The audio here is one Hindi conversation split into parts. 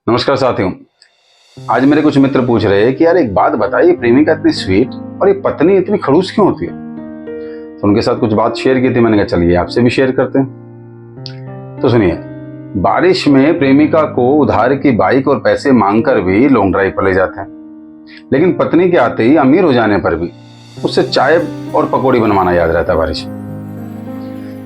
नमस्कार साथियों। आज मेरे कुछ मित्र पूछ रहे हैं कि यार एक बात बताइए, प्रेमिका इतनी स्वीट और ये पत्नी इतनी खड़ूस क्यों होती है। तो उनके साथ कुछ बात शेयर की थी, मैंने कहा चलिए आपसे भी शेयर करते हैं। तो सुनिए, बारिश में प्रेमिका को उधार की बाइक और पैसे मांगकर भी लॉन्ग ड्राइव पर ले जाते हैं, लेकिन पत्नी के आते ही अमीर हो जाने पर भी उससे चाय और पकौड़ी बनवाना याद रहता है बारिश में।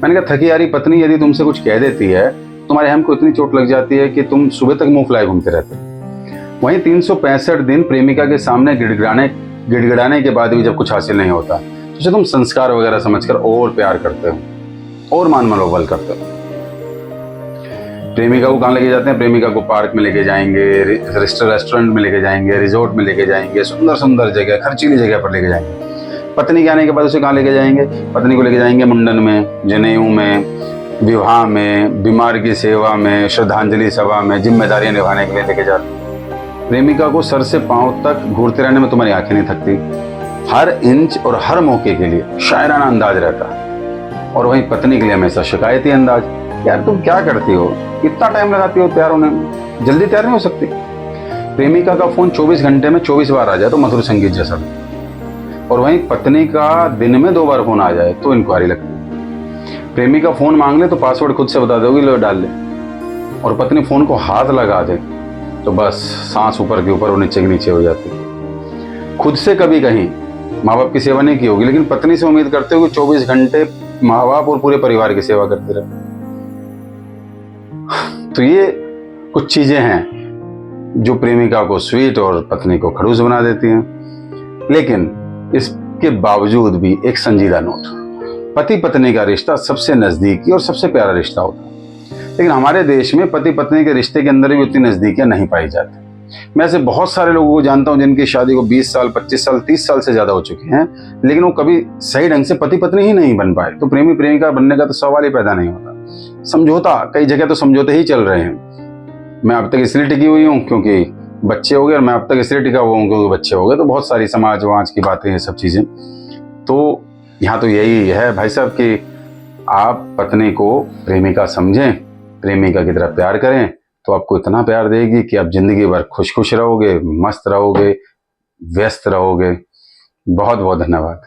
मैंने कहा थकी यारी पत्नी यदि तुमसे कुछ कह देती है, तुम्हारे हम को इतनी चोट लग जाती है कि तुम सुबह तक मुंह फुलाए घूमते रहते हो। वहीं 365 दिन प्रेमिका के सामने गिड़गिड़ाने के बाद भी जब कुछ हासिल नहीं होता तो उसे तुम संस्कार वगैरह समझकर और प्यार करते हो और मान मनोबल करते हो। प्रेमिका को कहाँ लेके जाते हैं? प्रेमिका को पार्क में लेके जाएंगे, रेस्टोरेंट में लेके जाएंगे, रिजॉर्ट में लेके जाएंगे, सुंदर सुंदर जगह, खर्चीली जगह पर लेके जाएंगे। पत्नी के आने के बाद उसे कहाँ लेके जाएंगे? पत्नी को लेके जाएंगे मुंडन में, जनेऊ में, विवाह में, बीमार की सेवा में, श्रद्धांजलि सभा में, जिम्मेदारियां निभाने के लिए लेके जाते। प्रेमिका को सर से पांव तक घूरते रहने में तुम्हारी आंखें नहीं थकती। हर इंच और हर मौके के लिए शायराना अंदाज रहता है। और वहीं पत्नी के लिए हमेशा शिकायती अंदाज। यार तुम क्या करती हो, इतना टाइम लगाती हो तैयार होने में, जल्दी तैयार नहीं हो सकती। प्रेमिका का फोन 24 घंटे में 24 बार आ जाए तो मधुर संगीत जैसा लगता, और वहीं पत्नी का दिन में 2 बार फोन आ जाए तो इंक्वायरी लगती। प्रेमिका फोन मांग ले तो पासवर्ड खुद से बता दोगी, लो डाल ले। और पत्नी फोन को हाथ लगा दे तो बस सांस ऊपर के ऊपर और नीचे के नीचे हो जाती। खुद से कभी कहीं माँ बाप की सेवा नहीं की होगी, लेकिन पत्नी से उम्मीद करते हो कि 24 घंटे माँ बाप और पूरे परिवार की सेवा करते रहे। तो ये कुछ चीजें हैं जो प्रेमिका को स्वीट और पत्नी को खड़ूस बना देती हैं। लेकिन इसके बावजूद भी एक संजीदा नोट, पति पत्नी का रिश्ता सबसे नजदीकी और सबसे प्यारा रिश्ता होता है। लेकिन हमारे देश में पति पत्नी के रिश्ते के अंदर भी उतनी नजदीकियां नहीं पाई जाती। मैं ऐसे बहुत सारे लोगों को जानता हूं जिनकी शादी को 20 साल, 25 साल, 30 साल से ज्यादा हो चुके हैं, लेकिन वो कभी सही ढंग से पति पत्नी ही नहीं बन पाए। तो प्रेमी प्रेमिका बनने का तो सवाल ही पैदा नहीं होता। समझौता, कई जगह तो समझौते ही चल रहे हैं। मैं अब तक इसलिए टिकी हुई हूँ क्योंकि बच्चे हो गए, और मैं अब तक इसलिए टिका हुआ हूँ क्योंकि बच्चे हो गए। तो बहुत सारी समाज वाज की बातें, ये सब चीजें। तो यहाँ तो यही है भाई साहब कि आप पत्नी को प्रेमिका समझें, प्रेमिका की तरह प्यार करें, तो आपको इतना प्यार देगी कि आप जिंदगी भर खुश खुश रहोगे, मस्त रहोगे, व्यस्त रहोगे। बहुत बहुत धन्यवाद।